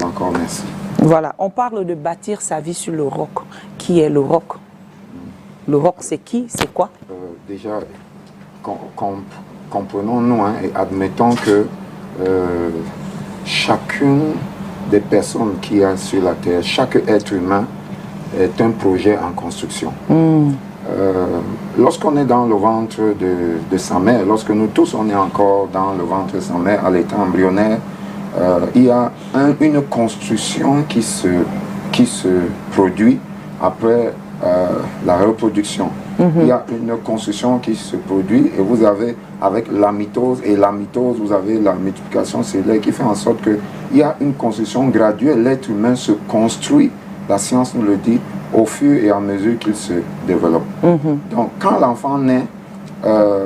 encore merci. Voilà, on parle de bâtir sa vie sur le roc. Qui est le roc? Le roc, c'est qui? C'est quoi? Déjà, comprenons-nous et admettons que chacune des personnes qui est sur la terre, chaque être humain est un projet en construction. Lorsqu'on est dans le ventre de sa mère, lorsque nous tous on est encore dans le ventre de sa mère à l'état embryonnaire, il y a une construction qui se produit après la reproduction. Il y a une construction qui se produit et vous avez avec la mitose, et la mitose, vous avez la multiplication cellulaire qui fait en sorte qu'il y a une construction graduelle. L'être humain se construit, la science nous le dit, au fur et à mesure qu'il se développe. Donc quand l'enfant naît,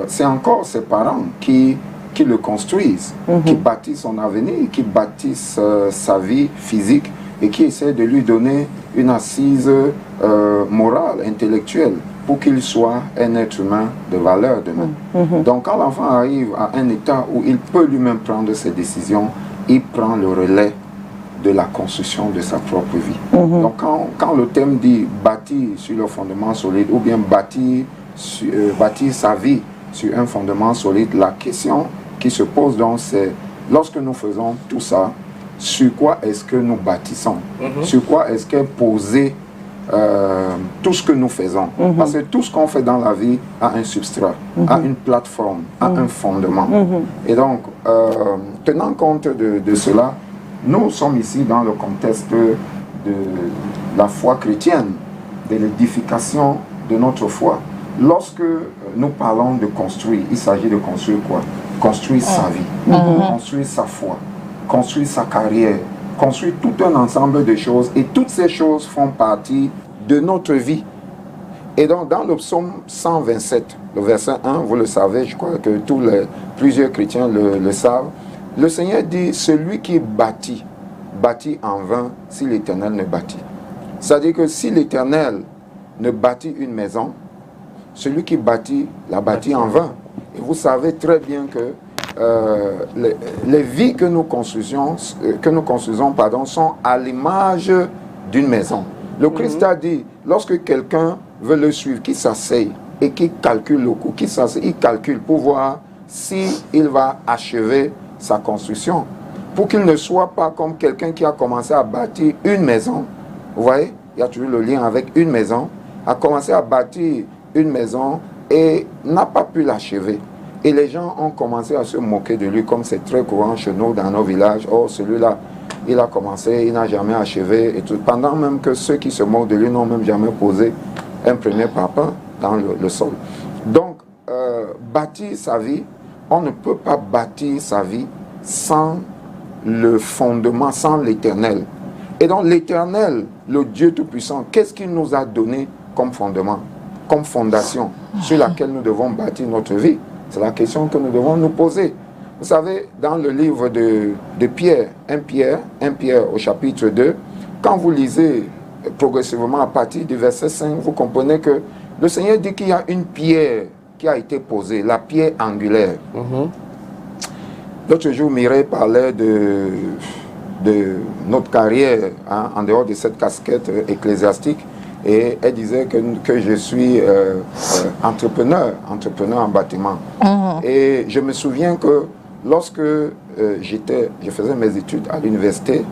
c'est encore ses parents qui le construisent, qui bâtissent son avenir, qui bâtissent sa vie physique et qui essaient de lui donner une assise morale, intellectuelle, pour qu'il soit un être humain de valeur demain. Donc quand l'enfant arrive à un état où il peut lui-même prendre ses décisions, il prend le relais de la construction de sa propre vie. Donc quand le thème dit bâtir sur le fondement solide ou bien bâtir sa vie sur un fondement solide, la question qui se pose donc c'est, lorsque nous faisons tout ça, sur quoi est-ce que nous bâtissons? Sur quoi est-ce qu'est posé tout ce que nous faisons? Parce que tout ce qu'on fait dans la vie a un substrat, a une plateforme, a un fondement. Et donc, tenant compte de cela, nous sommes ici dans le contexte de la foi chrétienne, de l'édification de notre foi. Lorsque nous parlons de construire, il s'agit de construire quoi? Construire sa vie, construire sa foi, construire sa carrière, construire tout un ensemble de choses. Et toutes ces choses font partie de notre vie. Et donc, dans le psaume 127, le verset 1, vous le savez, je crois que plusieurs chrétiens le savent, le Seigneur dit, celui qui bâtit, bâtit en vain si l'Éternel ne bâtit. C'est-à-dire que si l'Éternel ne bâtit une maison, celui qui bâtit, la bâtit en vain. Et vous savez très bien que les vies que nous construisons sont à l'image d'une maison. Le Christ a dit, lorsque quelqu'un veut le suivre, qui s'asseye et qui calcule le coût, il calcule pour voir s'il va achever sa construction. Pour qu'il ne soit pas comme quelqu'un qui a commencé à bâtir une maison. Vous voyez, il y a toujours le lien avec une maison. A commencé à bâtir une maison et n'a pas pu l'achever. Et les gens ont commencé à se moquer de lui, comme c'est très courant chez nous dans nos villages. Oh, celui-là, il a commencé, il n'a jamais achevé. Et tout. Pendant même que ceux qui se moquent de lui n'ont même jamais posé un premier parpaing dans le sol. Donc, bâtir sa vie, on ne peut pas bâtir sa vie sans le fondement, sans l'Éternel. Et donc l'Éternel, le Dieu Tout-Puissant, qu'est-ce qu'il nous a donné comme fondement, comme fondation sur laquelle nous devons bâtir notre vie? C'est la question que nous devons nous poser. Vous savez, dans le livre de Pierre, 1 Pierre au chapitre 2, quand vous lisez progressivement à partir du verset 5, vous comprenez que le Seigneur dit qu'il y a une pierre qui a été posée, la pierre angulaire. L'autre jour, Mireille parlait de notre carrière en dehors de cette casquette ecclésiastique. Et elle disait que je suis entrepreneur en bâtiment. Et je me souviens que lorsque je faisais mes études à l'université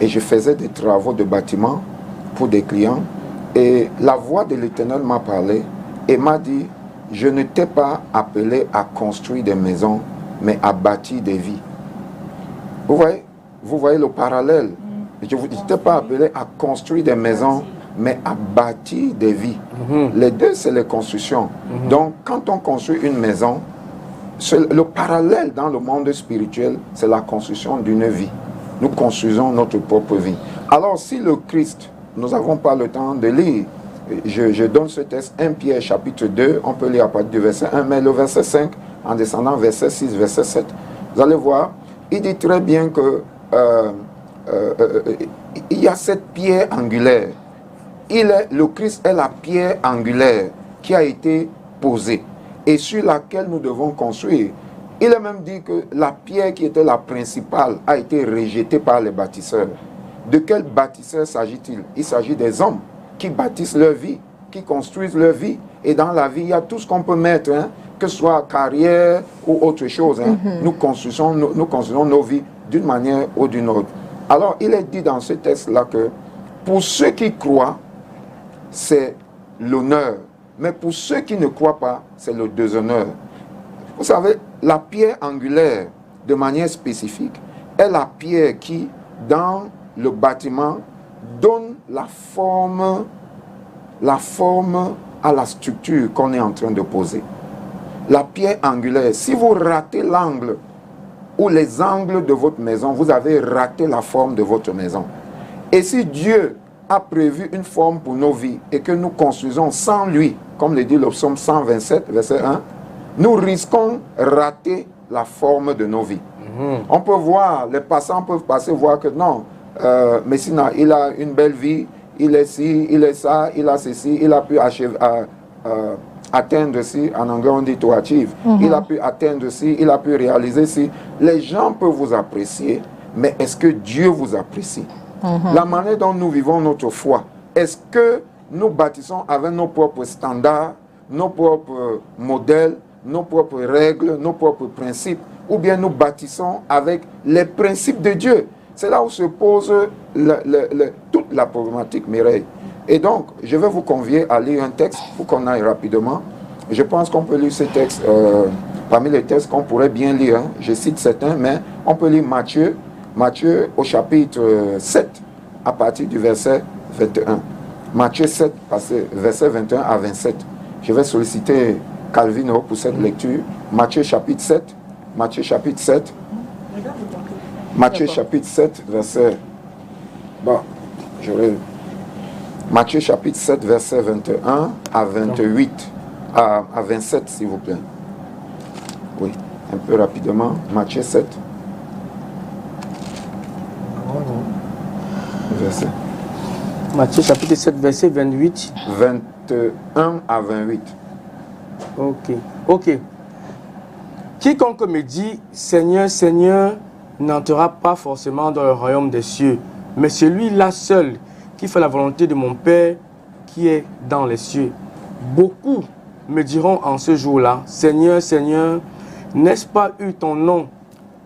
et je faisais des travaux de bâtiment pour des clients, et la voix de l'Éternel m'a parlé et m'a dit, je ne t'ai pas appelé à construire des maisons, mais à bâtir des vies. Vous voyez le parallèle. Je ne t'ai pas appelé à construire des maisons, mais à bâtir des vies. Les deux, c'est les constructions. Donc, quand on construit une maison, le parallèle dans le monde spirituel, c'est la construction d'une vie. Nous construisons notre propre vie. Alors, si le Christ, nous n'avons pas le temps de lire, je donne ce texte, 1 Pierre chapitre 2, on peut lire à partir du verset 1, mais le verset 5, en descendant verset 6, verset 7, vous allez voir, il dit très bien que il y a cette pierre angulaire. Le Christ est la pierre angulaire qui a été posée et sur laquelle nous devons construire. Il est même dit que la pierre qui était la principale a été rejetée par les bâtisseurs. De quel bâtisseur s'agit-il? Il s'agit des hommes qui bâtissent leur vie, qui construisent leur vie. Et dans la vie, il y a tout ce qu'on peut mettre, hein, que ce soit carrière ou autre chose. Hein. Nous construisons nos vies d'une manière ou d'une autre. Alors, il est dit dans ce texte-là que pour ceux qui croient, c'est l'honneur. Mais pour ceux qui ne croient pas, c'est le déshonneur. Vous savez, la pierre angulaire, de manière spécifique, est la pierre qui, dans le bâtiment, donne la forme à la structure qu'on est en train de poser. La pierre angulaire, si vous ratez l'angle ou les angles de votre maison, vous avez raté la forme de votre maison. Et si Dieu a prévu une forme pour nos vies et que nous construisons sans lui, comme le dit le psaume 127, verset 1, nous risquons rater la forme de nos vies. On peut voir, les passants peuvent passer, voir que non, Messina, il a une belle vie, il est ci, il est ça, il a ceci, il a pu atteindre ci, en anglais on dit to achieve, il a pu atteindre ci, il a pu réaliser ci. Les gens peuvent vous apprécier, mais est-ce que Dieu vous apprécie? La manière dont nous vivons notre foi, est-ce que nous bâtissons avec nos propres standards, nos propres modèles, nos propres règles, nos propres principes, ou bien nous bâtissons avec les principes de Dieu? C'est là où se pose toute la problématique, Mireille. Et donc, je vais vous convier à lire un texte pour qu'on aille rapidement. Je pense qu'on peut lire ce texte parmi les textes qu'on pourrait bien lire. Hein. Je cite certains, mais on peut lire Matthieu au chapitre 7, à partir du verset 21. Matthieu 7, verset 21 à 27. Je vais solliciter Calvino pour cette lecture. Matthieu chapitre 7. Matthieu chapitre 7. Matthieu chapitre 7, verset... Bon, Matthieu chapitre 7, verset 21 à 28. À 27, s'il vous plaît. Oui, un peu rapidement. Matthieu 7. Verset. Matthieu chapitre 7, verset 28. 21 à 28. Ok. Quiconque me dit Seigneur, Seigneur, n'entrera pas forcément dans le royaume des cieux, mais celui-là seul qui fait la volonté de mon Père qui est dans les cieux. Beaucoup me diront en ce jour-là, Seigneur, Seigneur, n'est-ce pas eu ton nom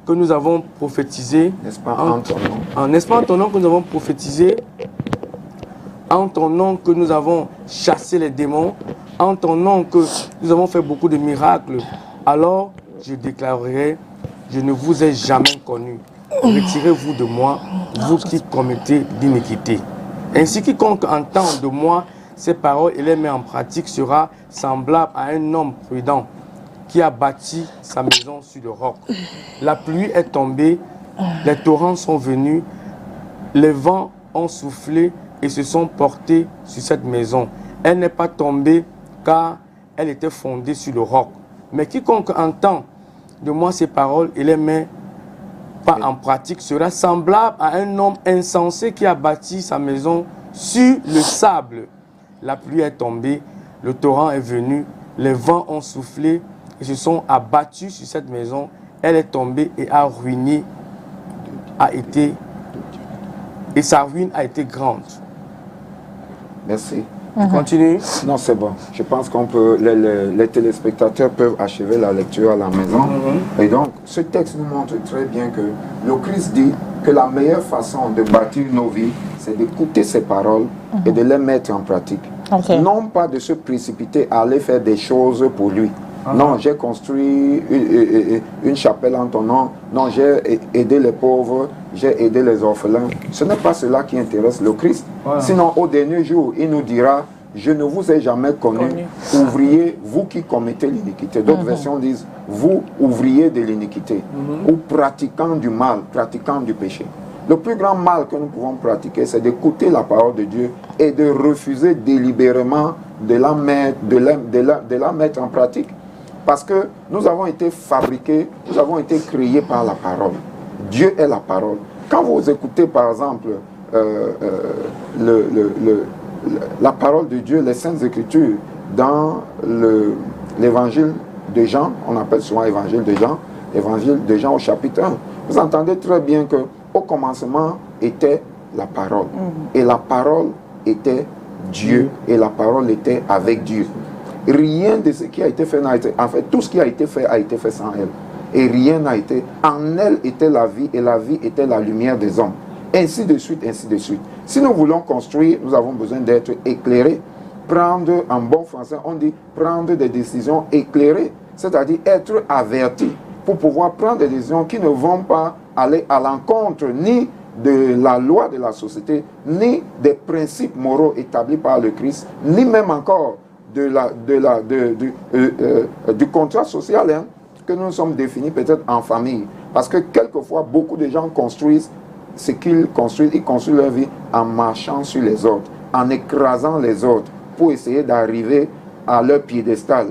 que nous avons prophétisé? N'est-ce pas en ton nom? N'est-ce pas en ton nom que nous avons prophétisé? En ton nom que nous avons chassé les démons? En ton nom que nous avons fait beaucoup de miracles? Alors je déclarerai, je ne vous ai jamais connu. Retirez-vous de moi, vous qui commettez l'iniquité. Ainsi, quiconque entend de moi ces paroles et les met en pratique sera semblable à un homme prudent qui a bâti sa maison sur le roc. La pluie est tombée, les torrents sont venus, les vents ont soufflé et se sont portés sur cette maison. Elle n'est pas tombée car elle était fondée sur le roc. Mais quiconque entend de moi ces paroles et les met pas en pratique sera semblable à un homme insensé qui a bâti sa maison sur le sable. La pluie est tombée, le torrent est venu, les vents ont soufflé et se sont abattus sur cette maison. Elle est tombée et a ruiné, et sa ruine a été grande. Merci. Continue. Non, c'est bon. Je pense qu'on peut, les téléspectateurs peuvent achever la lecture à la maison. Et donc, ce texte nous montre très bien que le Christ dit que la meilleure façon de bâtir nos vies, c'est d'écouter ses paroles et de les mettre en pratique. Non pas de se précipiter à aller faire des choses pour lui. Non, j'ai construit une chapelle en ton nom. Non, j'ai aidé les pauvres, j'ai aidé les orphelins. Ce n'est pas cela qui intéresse le Christ. Sinon, au dernier jour, il nous dira, je ne vous ai jamais connu, ouvriers, vous qui commettez l'iniquité. D'autres versions disent, vous, ouvriers de l'iniquité, ou pratiquants du mal, pratiquants du péché. Le plus grand mal que nous pouvons pratiquer, c'est d'écouter la parole de Dieu et de refuser délibérément de la mettre en pratique. Parce que nous avons été fabriqués, nous avons été créés par la parole. Dieu est la parole. Quand vous écoutez par exemple la parole de Dieu, les Saintes Écritures, dans l'évangile de Jean, on appelle souvent l'évangile de Jean, évangile de Jean au chapitre 1. Vous entendez très bien que au commencement était la parole. Et la parole était Dieu. Et la parole était avec Dieu. Rien de ce qui a été fait n'a été... En fait, tout ce qui a été fait sans elle. Et rien n'a été... En elle était la vie, et la vie était la lumière des hommes. Ainsi de suite, ainsi de suite. Si nous voulons construire, nous avons besoin d'être éclairés. Prendre, en bon français, on dit prendre des décisions éclairées. C'est-à-dire être averti pour pouvoir prendre des décisions qui ne vont pas aller à l'encontre ni de la loi de la société, ni des principes moraux établis par le Christ, ni même encore du contrat social que nous sommes définis peut-être en famille. Parce que quelquefois, beaucoup de gens construisent ce qu'ils construisent, ils construisent leur vie en marchant sur les autres, en écrasant les autres pour essayer d'arriver à leur piédestal.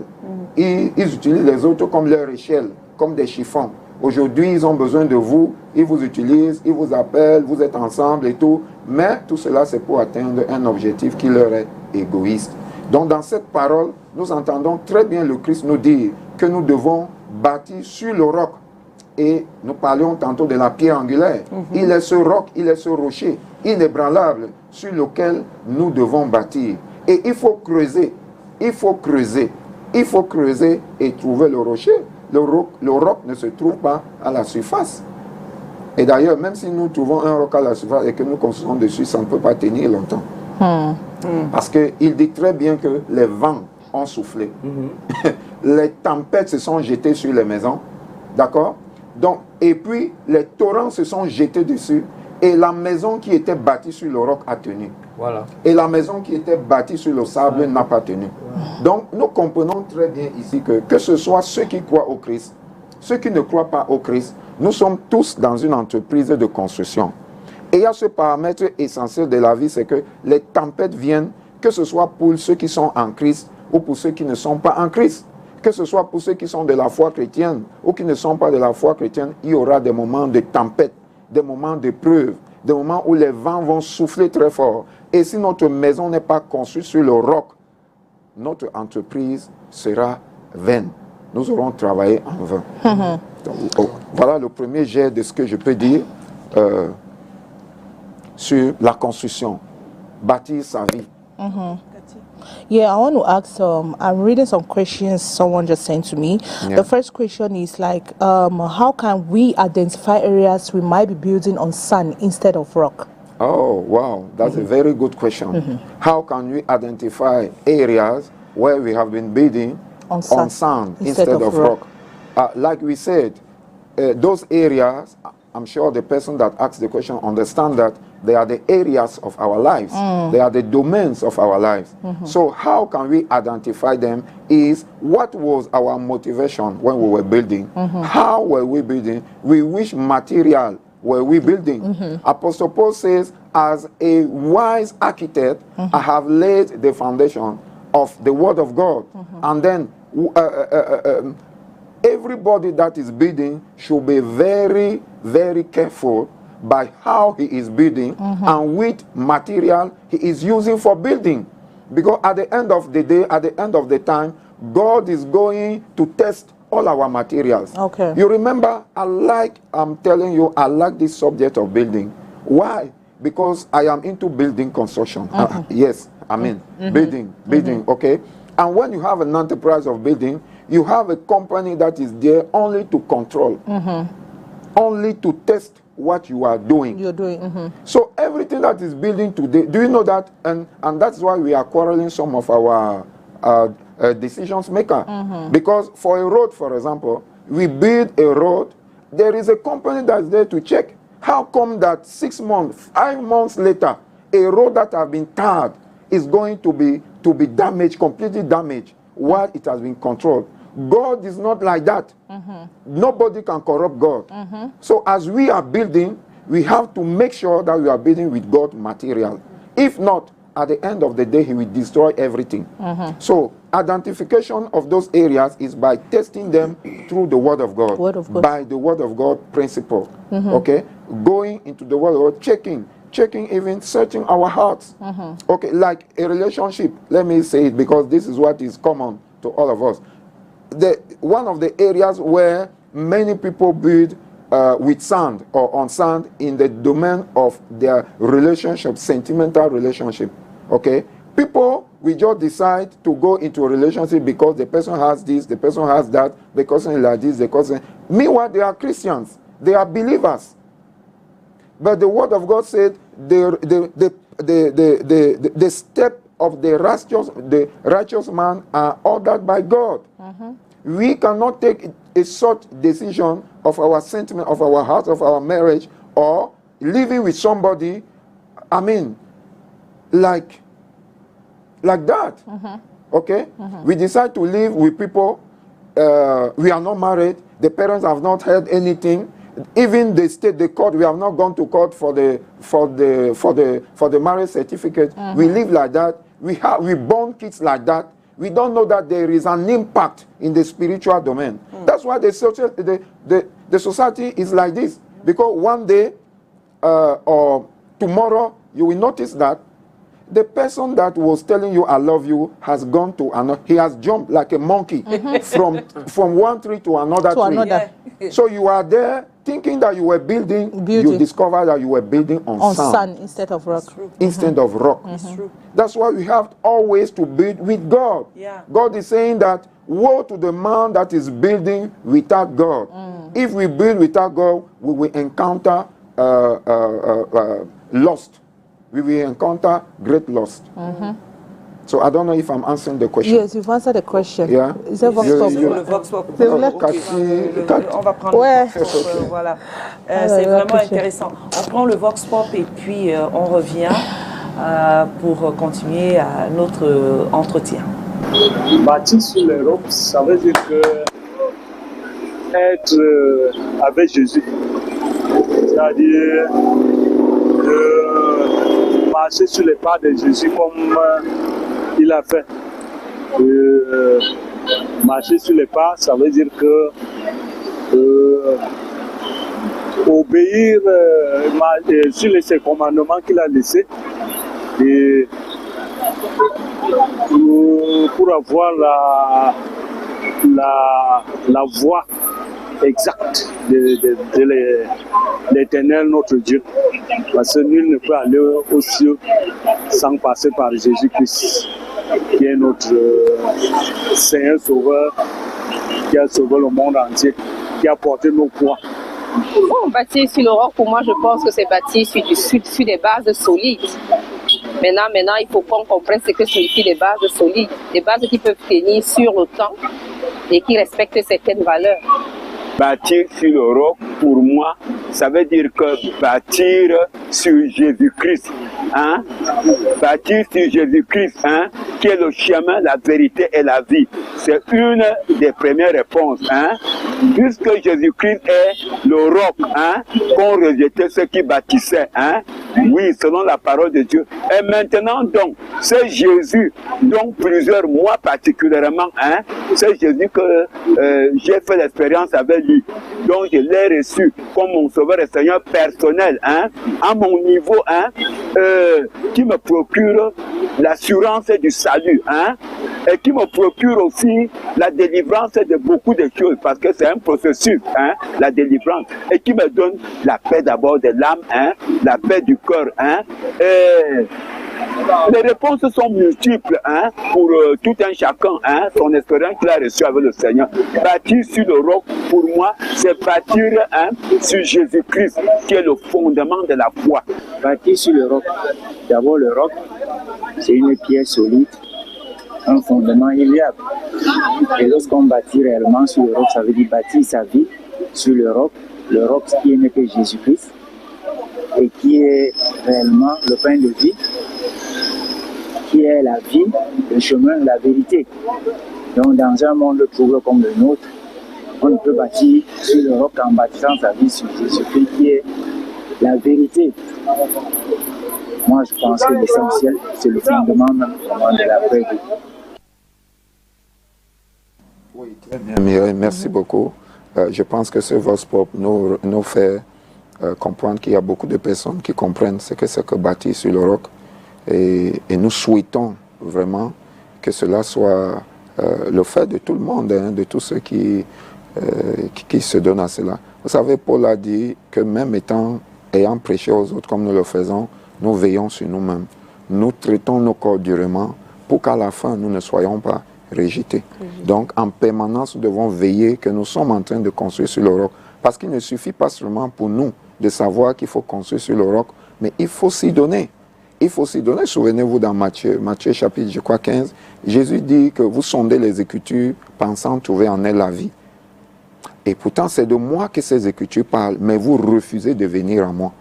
Ils utilisent les autres comme leur échelle, comme des chiffons. Aujourd'hui, ils ont besoin de vous, ils vous utilisent, ils vous appellent, vous êtes ensemble et tout. Mais tout cela, c'est pour atteindre un objectif qui leur est égoïste. Donc, dans cette parole, nous entendons très bien le Christ nous dire que nous devons bâtir sur le roc. Et nous parlions tantôt de la pierre angulaire. Il est ce roc, il est ce rocher inébranlable sur lequel nous devons bâtir. Et il faut creuser, il faut creuser, il faut creuser et trouver le rocher. Le roc ne se trouve pas à la surface. Et d'ailleurs, même si nous trouvons un roc à la surface et que nous construisons dessus, ça ne peut pas tenir longtemps. Parce qu'il dit très bien que les vents ont soufflé. Les tempêtes se sont jetées sur les maisons. D'accord? Donc, et puis, les torrents se sont jetés dessus. Et la maison qui était bâtie sur le roc a tenu. Voilà. Et la maison qui était bâtie sur le sable n'a pas tenu. Donc, nous comprenons très bien ici que ce soit ceux qui croient au Christ, ceux qui ne croient pas au Christ, nous sommes tous dans une entreprise de construction. Et il y a ce paramètre essentiel de la vie, c'est que les tempêtes viennent, que ce soit pour ceux qui sont en Christ ou pour ceux qui ne sont pas en Christ. Que ce soit pour ceux qui sont de la foi chrétienne ou qui ne sont pas de la foi chrétienne, il y aura des moments de tempête, des moments de preuve, des moments où les vents vont souffler très fort. Et si notre maison n'est pas construite sur le roc, notre entreprise sera vaine. Nous aurons travaillé en vain. Donc, voilà le premier jet de ce que je peux dire sur la construction. Bâtir sa vie. Yeah, I want to ask, I'm reading some questions someone just sent to me. Yeah. The first question is like, how can we identify areas we might be building on sand instead of rock? Oh, wow, that's a very good question. How can we identify areas where we have been building on sand instead of rock? Like we said, those areas, I'm sure the person that asked the question understands that they are the areas of our lives. They are the domains of our lives. So how can we identify them is what was our motivation when we were building? How were we building? With which material were we building? Apostle Paul says, as a wise architect, I have laid the foundation of the word of God. And then everybody that is building should be very, very careful by how he is building and which material he is using for building. Because at the end of the day, at the end of the time, God is going to test all our materials. Okay. You remember, I'm telling you, I like this subject of building. Why? Because I am into building construction. Yes, I mean, building, okay? And when you have an enterprise of building, you have a company that is there only to control, only to test what you are doing. You're doing. So everything that is building today, do you know that? And that's why we are quarreling some of our decisions maker. Because for a road, for example, we build a road, there is a company that's there to check. How come that 6 months, 5 months later, a road that has been tarred is going to be damaged, completely damaged, while it has been controlled? God is not like that. Nobody can corrupt God. So as we are building, we have to make sure that we are building with God material. If not, at the end of the day, he will destroy everything. So identification of those areas is by testing them through the word of God. By the word of God principle. Okay? Going into the word of God, checking, even searching our hearts. Okay, like a relationship. Let me say it because this is what is common to all of us. One of the areas where many people build with sand or on sand in the domain of their relationship, sentimental relationship. Okay? People will just decide to go into a relationship because the person has this, the person has that, the person is like this, the person. Meanwhile, they are Christians, they are believers. But the word of God said the step of the righteous man are ordered by God. We cannot take a such decision of our sentiment, of our heart, of our marriage, or living with somebody, I mean, like that. Okay? We decide to live with people, we are not married, the parents have not heard anything, even the court, we have not gone to court for the marriage certificate. We live like that. We born kids like that. We don't know that there is an impact in the spiritual domain. That's why the society is like this. Because one day or tomorrow, you will notice that the person that was telling you I love you has gone to another. He has jumped like a monkey from one tree to another tree. Another. Yeah. So you are there thinking that you were building. You discover that you were building on sand instead of rock. instead of rock. That's why we have always to build with God. Yeah. God is saying that woe to the man that is building without God. If we build without God, we will encounter loss. We will encounter great loss. So I don't know if I'm answering the question. Yes, you've answered the question. Yeah. Is that Vox Pop? Le Vox Pop. C'est vrai. On va prendre Ouais. le Vox Pop, voilà. C'est vraiment intéressant. On prend le Vox Pop et puis on revient pour continuer à notre entretien. Bâti sur l'Europe, ça veut dire que être avec Jésus, c'est-à-dire marcher sur les pas de Jésus comme il a fait. Marcher sur les pas, ça veut dire que obéir sur les commandements qu'il a laissés et pour avoir la voie exacte de l'Éternel notre Dieu. Parce que nul ne peut aller aux cieux sans passer par Jésus-Christ, qui est notre Seigneur Sauveur, qui a sauvé le monde entier, qui a porté nos poids. Bon, bâtir sur l'Europe, pour moi, je pense que c'est bâtir sur des bases solides. Maintenant, il faut qu'on comprenne ce que signifie des bases solides, des bases qui peuvent tenir sur le temps et qui respectent certaines valeurs. Bâtir sur le roc, pour moi, ça veut dire que bâtir sur Jésus-Christ. Hein? Bâtir sur Jésus-Christ, hein? Qui est le chemin, la vérité et la vie. C'est une des premières réponses. Hein? Puisque Jésus-Christ est le roc, hein? Qu'ont rejeté ceux qui bâtissaient. Hein? Oui, selon la parole de Dieu. Et maintenant, donc, c'est Jésus, donc plusieurs mois particulièrement, hein? C'est Jésus que j'ai fait l'expérience avec lui. Donc, je l'ai reçu comme mon sauveur et Seigneur personnel, hein? À mon niveau, hein? Qui me procure l'assurance du salut, hein? Et qui me procure aussi la délivrance de beaucoup de choses, parce que c'est un processus, hein? La délivrance, et qui me donne la paix d'abord de l'âme, hein? La paix du cœur, hein? Et les réponses sont multiples, hein? Pour tout un chacun, hein? Son expérience qu'il a reçue avec le Seigneur. Bâtir sur le roc, pour moi, c'est bâtir, hein? Sur Jésus-Christ, qui est le fondement de la foi. Bâtir sur le roc. D'abord, le roc, c'est une pierre solide, un fondement immuable. Et lorsqu'on bâtit réellement sur le roc, ça veut dire bâtir sa vie sur le roc qui n'est que Jésus-Christ et qui est réellement le pain de vie, qui est la vie, le chemin, la vérité. Donc, dans un monde troublé comme le nôtre, on ne peut bâtir sur le roc en bâtissant sa vie sur Jésus-Christ qui est la vérité. Moi, je pense que l'essentiel, c'est le fondement même de la paix. Oui, très bien, Mireille, merci beaucoup. Je pense que ce Vox Pop nous fait comprendre qu'il y a beaucoup de personnes qui comprennent ce que c'est que bâtir sur le roc. Et nous souhaitons vraiment que cela soit le fait de tout le monde, hein, de tous ceux qui qui se donne à cela. Vous savez, Paul a dit que même ayant prêché aux autres comme nous le faisons, nous veillons sur nous-mêmes. Nous traitons nos corps durement pour qu'à la fin, nous ne soyons pas rejetés. Donc, en permanence, nous devons veiller que nous sommes en train de construire sur le roc. Parce qu'il ne suffit pas seulement pour nous de savoir qu'il faut construire sur le roc, mais il faut s'y donner. Il faut s'y donner. Souvenez-vous dans Matthieu chapitre, je crois, 15, Jésus dit que vous sondez les Écritures pensant trouver en elles la vie. Et pourtant, c'est de moi que ces Écritures parlent, mais vous refusez de venir à moi.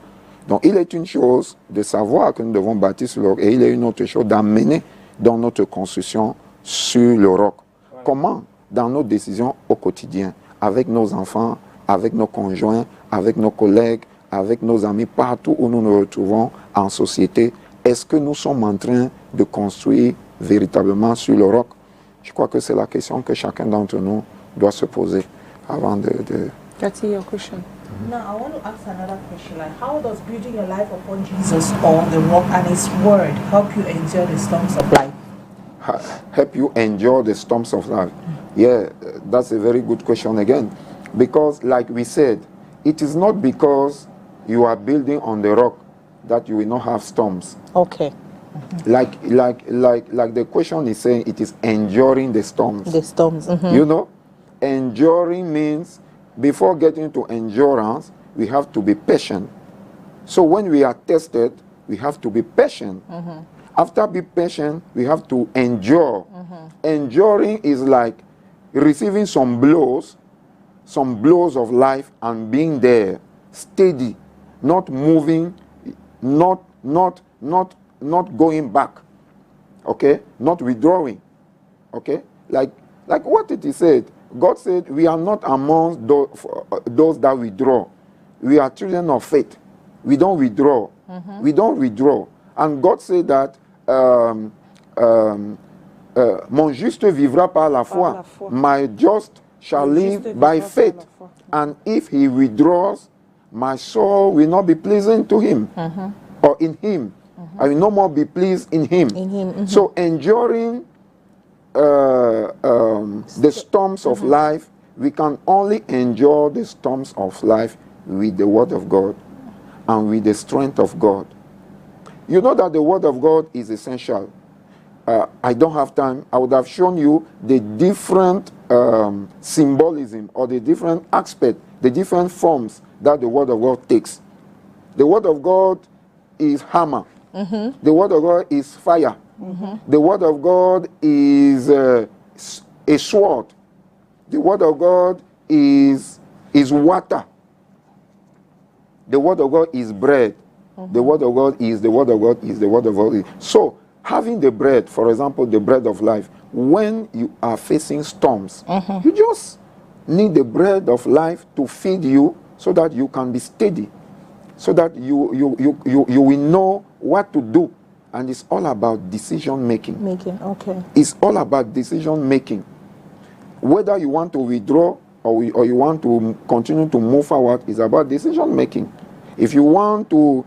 Donc, il est une chose de savoir que nous devons bâtir sur le roc, et il est une autre chose d'amener dans notre construction sur le roc. Comment? Dans nos décisions au quotidien, avec nos enfants, avec nos conjoints, avec nos collègues, avec nos amis, partout où nous nous retrouvons en société, est-ce que nous sommes en train de construire véritablement sur le roc? Je crois que c'est la question que chacun d'entre nous doit se poser avant de... That's your question. Now, I want to ask another question. Like, how does building your life upon Jesus or the rock and His Word help you endure the storms of life? Help you endure the storms of life? Yeah, that's a very good question again. Because, like we said, it is not because you are building on the rock that you will not have storms. Okay. Like the question is saying, it is enduring the storms. The storms. You know, enduring means before getting to endurance, we have to be patient. So when we are tested, we have to be patient. After being patient, we have to endure. Enduring is like receiving some blows of life and being there, steady, not moving, not going back, okay, not withdrawing, okay, like what it is said. God said we are not among those that withdraw. We are children of faith. We don't withdraw. We don't withdraw. And God said that mon juste vivra par la foi. My just shall live by faith. And if he withdraws, my soul will not be pleasing to him or in him. I will no more be pleased in him. So enduring the storms of life, we can only endure the storms of life with the Word of God and with the strength of God. You know that the Word of God is essential. I don't have time. I would have shown you the different symbolism or the different aspects, the different forms that the Word of God takes. The Word of God is hammer. The Word of God is fire. The Word of God is a sword. The Word of God is water. The Word of God is bread. The Word of God is the Word of God is the Word of God. So, having the bread, for example, the bread of life, when you are facing storms, you just need the bread of life to feed you so that you can be steady, so that you will know what to do. And it's all about decision making. Okay. It's all about decision making. Whether you want to withdraw or you want to continue to move forward, is about decision making. If you want to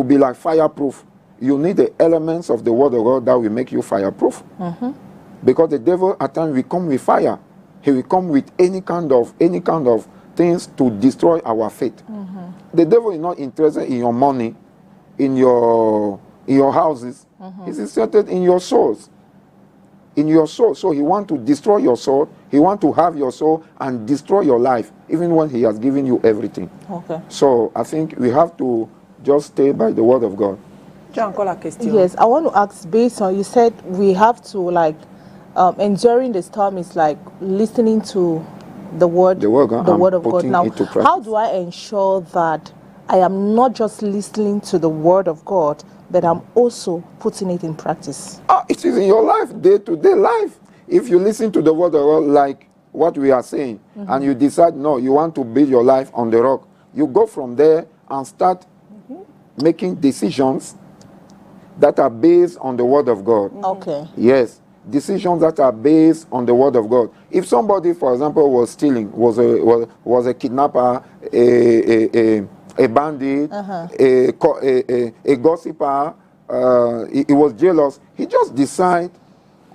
be like fireproof, you need the elements of the Word of God that will make you fireproof. Because the devil at times will come with fire. He will come with any kind of things to destroy our faith. The devil is not interested in your money, in your houses. He's interested in your souls. In your soul. So he wants to destroy your soul. He wants to have your soul and destroy your life, even when he has given you everything. Okay. So I think we have to just stay by the Word of God. Yes, I want to ask, based on, you said we have to, enduring the storm is like listening to the Word of God. Now, how do I ensure that I am not just listening to the Word of God, but I'm also putting it in practice? It is in your life, day-to-day life. If you listen to the Word of God like what we are saying, and you decide, no, you want to build your life on the rock, you go from there and start making decisions that are based on the Word of God. Okay. Yes, decisions that are based on the Word of God. If somebody, for example, was stealing, was a kidnapper, a bandit, a gossiper, he was jealous, he just decide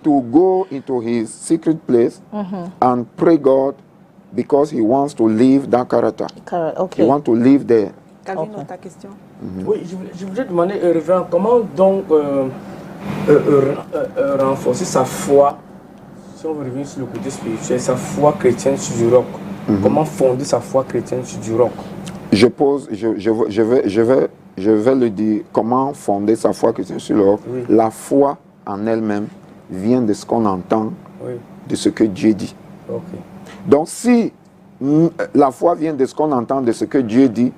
to go into his secret place and pray God because he wants to live that character. Okay. He wants to live there. Calvin, ta question? Oui, je voudrais demander, Révérend, comment donc renforcer sa foi, si on veut revenir sur le côté spirituel, sa foi chrétienne sur du roc. Comment fonder sa foi chrétienne sur du roc? Je vais le dire, comment fonder sa foi chrétienne sur le roc. Oui. La foi en elle-même vient de ce qu'on entend, de ce que Dieu dit. Okay. Donc si la foi vient de ce qu'on entend, de ce que Dieu dit,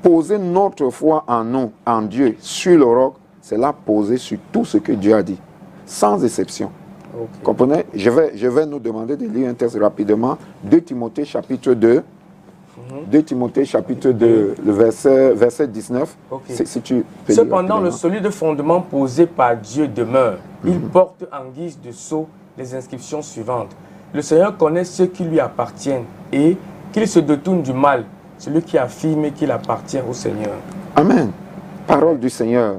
poser notre foi en nous, en Dieu, sur le roc, c'est là poser sur tout ce que Dieu a dit, sans exception. Okay. Comprenez? Je vais nous demander de lire un texte rapidement. 2 Timothée chapitre 2. 2 Timothée chapitre 2, le verset 19. Okay. Si tu Cependant, le solide fondement posé par Dieu demeure. Il porte en guise de sceau les inscriptions suivantes. Le Seigneur connaît ceux qui lui appartiennent et qu'il se détourne du mal, celui qui affirme qu'il appartient au Seigneur. Amen. Parole du Seigneur.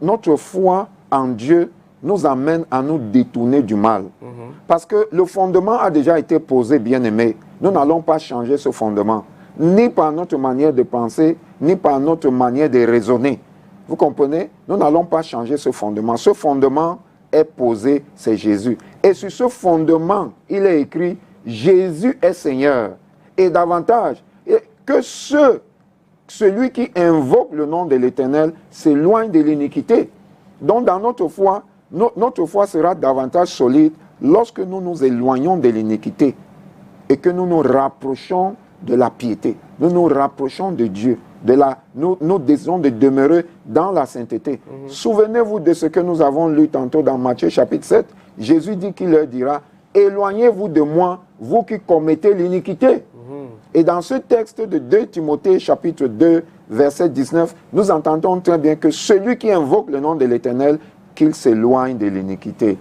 Notre foi en Dieu nous amène à nous détourner du mal. Parce que le fondement a déjà été posé, bien-aimé. Nous n'allons pas changer ce fondement, ni par notre manière de penser, ni par notre manière de raisonner. Vous comprenez? Nous n'allons pas changer ce fondement. Ce fondement est posé, c'est Jésus. Et sur ce fondement, il est écrit, Jésus est Seigneur. Et davantage, que celui qui invoque le nom de l'Éternel s'éloigne de l'iniquité. Donc dans notre foi sera davantage solide lorsque nous nous éloignons de l'iniquité et que nous nous rapprochons de la piété. Nous nous rapprochons de Dieu. Nous désirons de demeurer dans la sainteté. Souvenez-vous de ce que nous avons lu tantôt dans Matthieu chapitre 7. Jésus dit qu'il leur dira, éloignez-vous de moi, vous qui commettez l'iniquité. Et dans ce texte de 2 Timothée chapitre 2, verset 19, nous entendons très bien que celui qui invoque le nom de l'Éternel, qu'il s'éloigne de l'iniquité.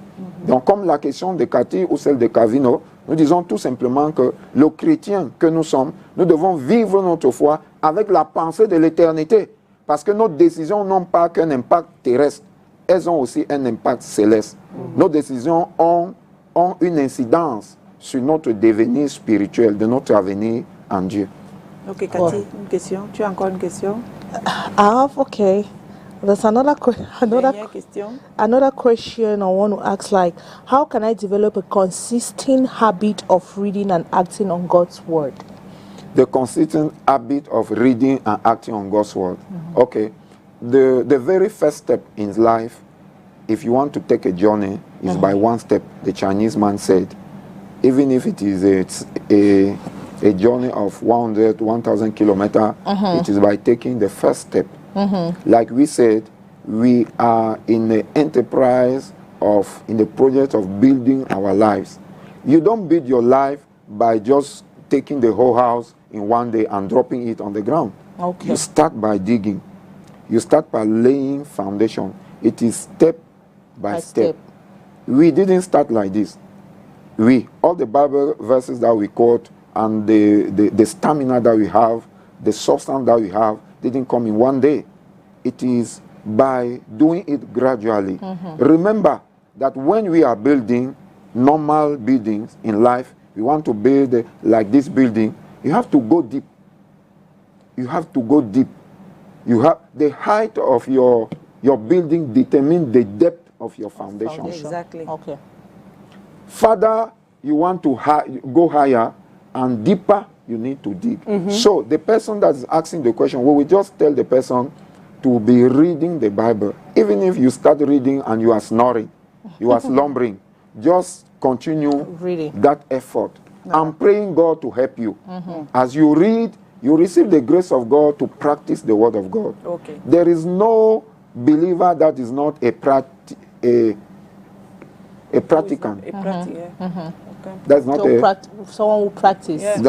Donc comme la question de Cathy ou celle de Cavino, nous disons tout simplement que le chrétien que nous sommes, nous devons vivre notre foi avec la pensée de l'éternité. Parce que nos décisions n'ont pas qu'un impact terrestre, elles ont aussi un impact céleste. Nos décisions ont une incidence sur notre devenir spirituel, de notre avenir en Dieu. Ok, Cathy, une question. Tu as encore une question? Okay. There's another question I want to ask, like, how can I develop a consistent habit of reading and acting on God's word? The consistent habit of reading and acting on God's word. Okay. The very first step in life, if you want to take a journey, is by one step. The Chinese man said, even if it is a journey of 100 to 1,000 kilometers, it is by taking the first step. Like we said, we are in the enterprise in the project of building our lives. You don't build your life by just taking the whole house in one day and dropping it on the ground. Okay. You start by digging. You start by laying foundation. It is step by step. We didn't start like this. All the Bible verses that we quote and the stamina that we have, the substance that we have, didn't come in one day. It is by doing it gradually. Remember that when we are building normal buildings in life, we want to build like this building, you have to go deep. You have to go deep. You have the height of your building determines the depth of your foundation. Exactly. Okay. Further, you want to go higher, and deeper you need to dig. So the person that is asking the question, we will just tell the person to be reading the Bible. Even if you start reading and you are snoring, you are slumbering, just continue reading that effort. I'm praying God to help you. As you read, you receive the grace of God to practice the word of God. Okay. There is no believer that is not a practicant. Okay. That's not someone who practice. Yes.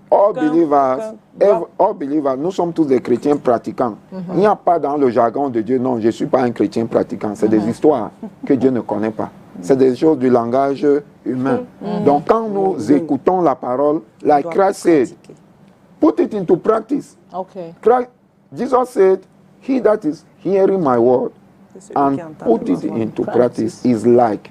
All believers, nous sommes tous des chrétiens pratiquants. Il n'y a pas dans le jargon de Dieu, non, je ne suis pas un chrétien pratiquant. C'est des histoires que Dieu ne connaît pas. C'est des choses du langage humain. Donc quand nous écoutons la parole, like Christ said, put it into practice. Okay. Jesus said, he that is hearing my word and put it into practice is like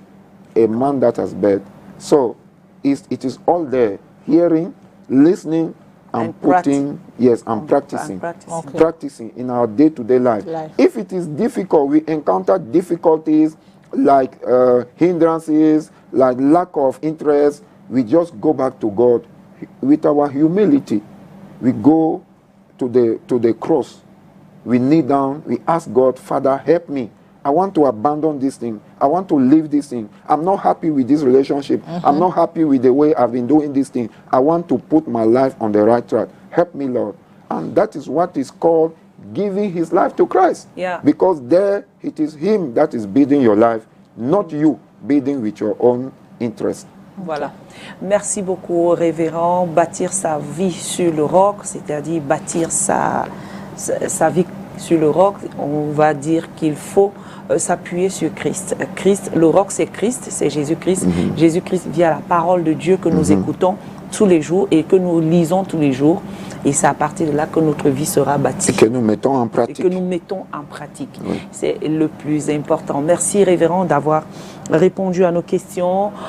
a man that has bet. So it is all there, hearing, listening, and putting, and practicing. Okay. Practicing in our day-to-day life. If it is difficult, we encounter difficulties like hindrances, like lack of interest, we just go back to God with our humility. We go to the cross. We kneel down. We ask God, Father, help me. I want to abandon this thing. I want to leave this thing. I'm not happy with this relationship. I'm not happy with the way I've been doing this thing. I want to put my life on the right track. Help me, Lord. And that is what is called giving his life to Christ. Yeah. Because there it is him that is building your life, not you building with your own interest. Voilà. Merci beaucoup, révérend. Bâtir sa vie sur le roc, c'est-à-dire bâtir sa vie sur le roc, on va dire qu'il faut s'appuyer sur Christ. Christ, le roc, c'est Christ, c'est Jésus-Christ. Jésus-Christ via la parole de Dieu que nous écoutons tous les jours et que nous lisons tous les jours. Et c'est à partir de là que notre vie sera bâtie. Et que nous mettons en pratique. Et que nous mettons en pratique. Oui. C'est le plus important. Merci, révérend, d'avoir répondu à nos questions.